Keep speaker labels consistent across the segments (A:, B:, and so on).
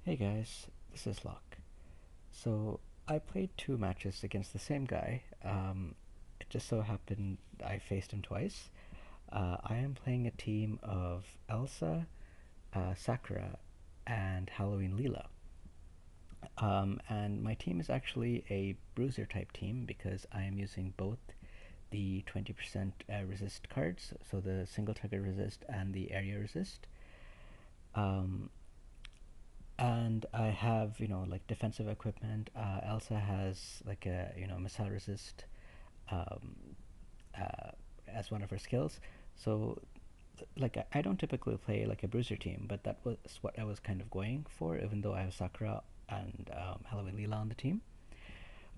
A: Hey guys, this is Locke. So I played two matches against the same guy. It just so happened I faced him twice. I am playing a team of Elsa, Sakura, and Halloween Leela. And my team is actually a bruiser type team because I am using both the 20% resist cards, so the single target resist and the area resist. Um, and I have like defensive equipment. Elsa has like a missile resist um, uh, as one of her skills. So like I don't typically play like a bruiser team, but that was what I was kind of going for, even though I have Sakura and Halloween Leela on the team.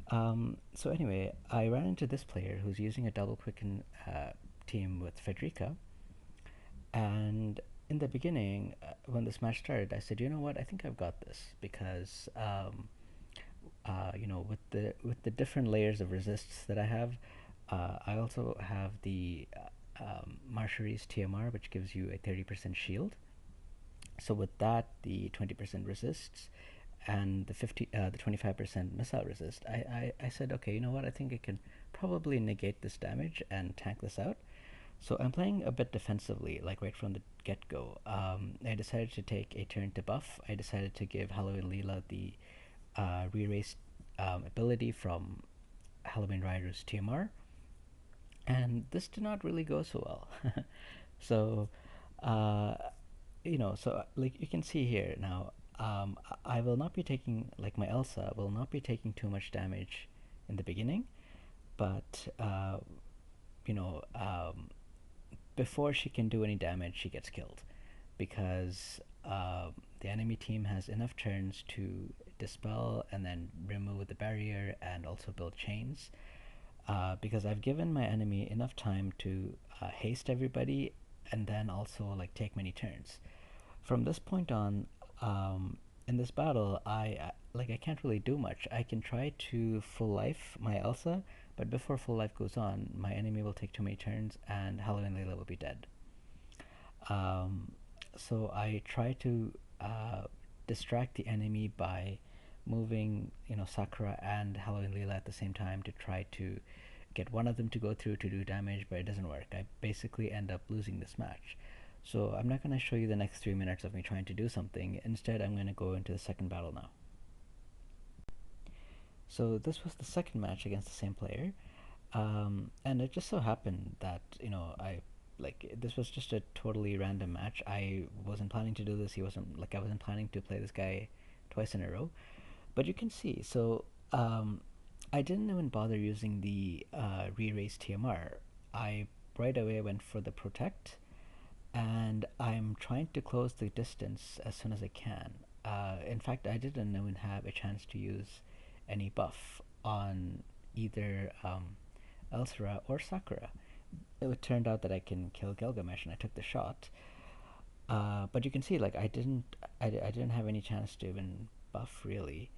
A: So anyway, I ran into this player who's using a double quicken team with Federica, and in the beginning, when this match started, I said, you know what, I think I've got this because with the different layers of resists that I have, I also have the Marshari's TMR, which gives you a 30% shield. So with that, the 20% resists and the 25% missile resist, I said, okay, you know what? I think I can probably negate this damage and tank this out. So I'm playing a bit defensively, like right from the get go. I decided to take a turn to buff. I decided to give Halloween Leela the re-race ability from Halloween Rider's TMR, and this did not really go so well. So, uh, like you can see here now, I will not be taking, like my Elsa will not be taking too much damage in the beginning, but you know, before she can do any damage, she gets killed because the enemy team has enough turns to dispel and then remove the barrier and also build chains. Because I've given my enemy enough time to haste everybody and then also like take many turns. From this point on, in this battle, I can't really do much. I can try to full life my Elsa, but before full life goes on, my enemy will take too many turns and Halloween Layla will be dead. Um, so I try to distract the enemy by moving, Sakura and Halloween Leela at the same time to try to get one of them to go through to do damage, but it doesn't work. I basically end up losing this match. So I'm not going to show you the next 3 minutes of me trying to do something. Instead, I'm going to go into the second battle now. So this was the second match against the same player. And it just so happened that I like this was just a totally random match. I wasn't planning to do this. He wasn't like I wasn't planning to play this guy twice in a row. But you can see. So I didn't even bother using the re-raise TMR. I right away went for the protect, and I'm trying to close the distance as soon as I can. In fact, I didn't even have a chance to use any buff on either Elsra or Sakura. It turned out that I can kill Gilgamesh, and I took the shot. But you can see, like I didn't have any chance to even buff really.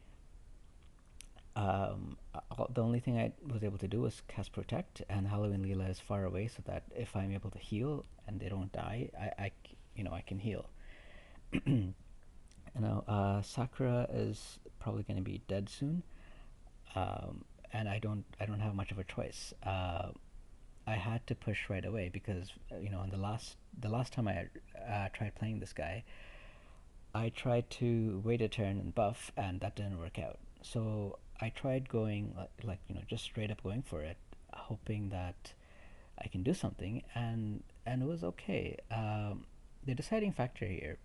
A: The only thing I was able to do was cast Protect, and Halloween Leela is far away, so that if I'm able to heal and they don't die, I can heal. Sakura is probably going to be dead soon, and I don't have much of a choice. I had to push right away because in the last time I tried playing this guy, I tried to wait a turn and buff, and that didn't work out. So I tried going just straight up going for it, hoping that I can do something, and it was okay. The deciding factor here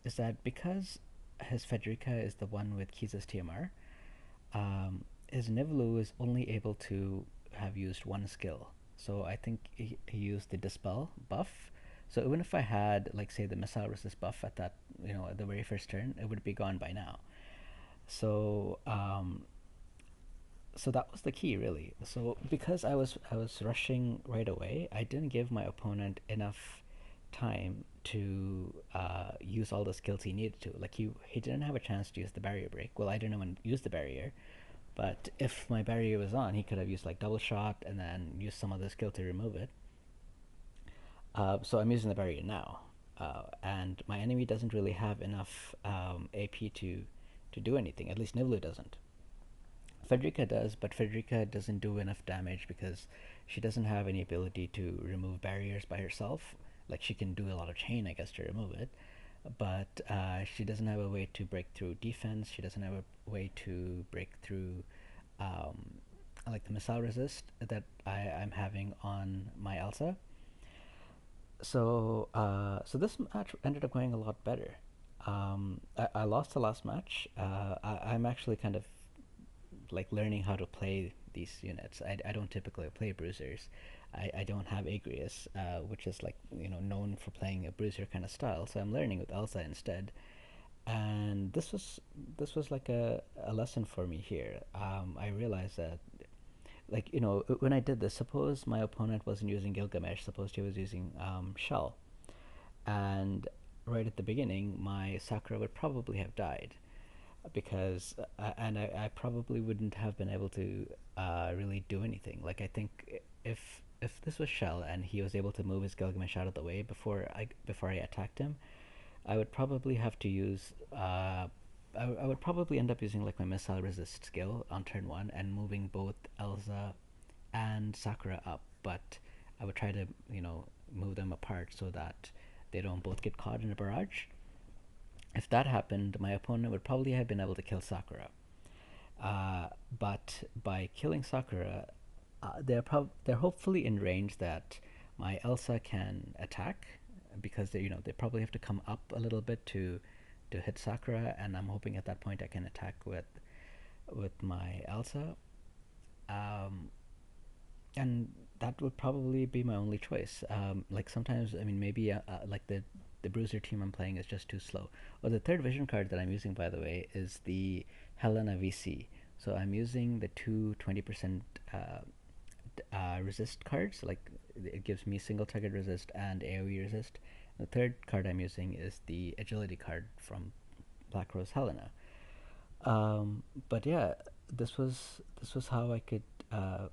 A: is that because his Federica is the one with Kiza's TMR, his Nivlu is only able to have used one skill. So I think he used the Dispel buff. So even if I had, like, say, the Missile Resist buff at that, at the very first turn, it would be gone by now. So, so that was the key, really. So because I was rushing right away, I didn't give my opponent enough time to use all the skills he needed to. Like he didn't have a chance to use the barrier break. Well, I didn't even use the barrier, but if my barrier was on, he could have used like double shot and then used some other skill to remove it. So I'm using the barrier now. and my enemy doesn't really have enough AP to do anything. At least Niblu doesn't. Frederica does, but Frederica doesn't do enough damage because she doesn't have any ability to remove barriers by herself. Like, she can do a lot of chain, I guess, to remove it, but she doesn't have a way to break through defense. She doesn't have a way to break through um, like the missile resist that I'm having on my Elsa. So this match ended up going a lot better. I lost the last match. I'm actually kind of like learning how to play these units. I don't typically play Bruisers. I don't have Agrius, which is like, known for playing a Bruiser kind of style. So I'm learning with Elsa instead. And this was like a lesson for me here. I realized that, like, when I did this, suppose my opponent wasn't using Gilgamesh, suppose he was using Shell, and right at the beginning my Sakura would probably have died, because and I probably wouldn't have been able to really do anything. Like, I think if this was Shell and he was able to move his Gilgamesh out of the way before I attacked him, I would probably have to use I would probably end up using like my missile resist skill on turn one and moving both Elsa and Sakura up, but I would try to move them apart so that they don't both get caught in a barrage. If that happened, my opponent would probably have been able to kill Sakura. But by killing Sakura, they're hopefully in range that my Elsa can attack, because they probably have to come up a little bit to hit Sakura, and I'm hoping at that point I can attack with my Elsa, um, and that would probably be my only choice. Like, sometimes, I mean, maybe like the Bruiser team I'm playing is just too slow. Oh, the third vision card that I'm using, by the way, is the Helena VC. So I'm using the two 20% resist cards. Like, it gives me single target resist and AoE resist. The third card I'm using is the agility card from Black Rose Helena. But yeah, this was how I could, I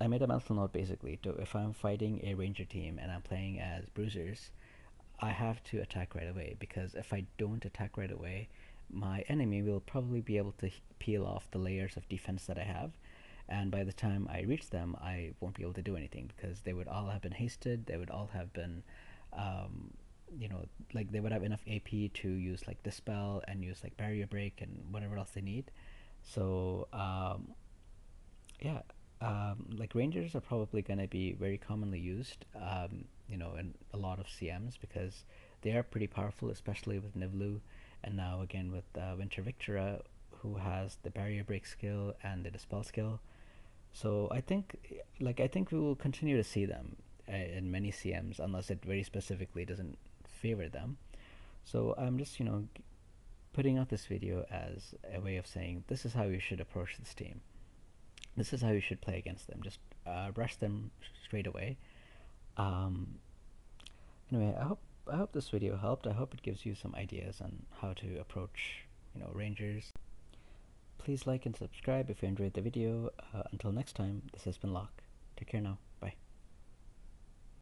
A: made a mental note basically to, if I'm fighting a ranger team and I'm playing as Bruisers, I have to attack right away, because if I don't attack right away, my enemy will probably be able to peel off the layers of defense that I have, and by the time I reach them, I won't be able to do anything, because they would all have been hasted. They would all have been, um, like, they would have enough AP to use like dispel and use like barrier break and whatever else they need. So yeah, like, rangers are probably going to be very commonly used, in a lot of CMs, because they are pretty powerful, especially with Nivlu, and now again with Winter Victora, who has the barrier break skill and the dispel skill. So I think we will continue to see them in many CMs, unless it very specifically doesn't favor them. So I'm just putting out this video as a way of saying this is how you should approach this team. This is how you should play against them. Just rush them straight away. Um, anyway, I hope this video helped. I hope it gives you some ideas on how to approach rangers. Please like and subscribe if you enjoyed the video. Until next time, this has been Locke. Take care now.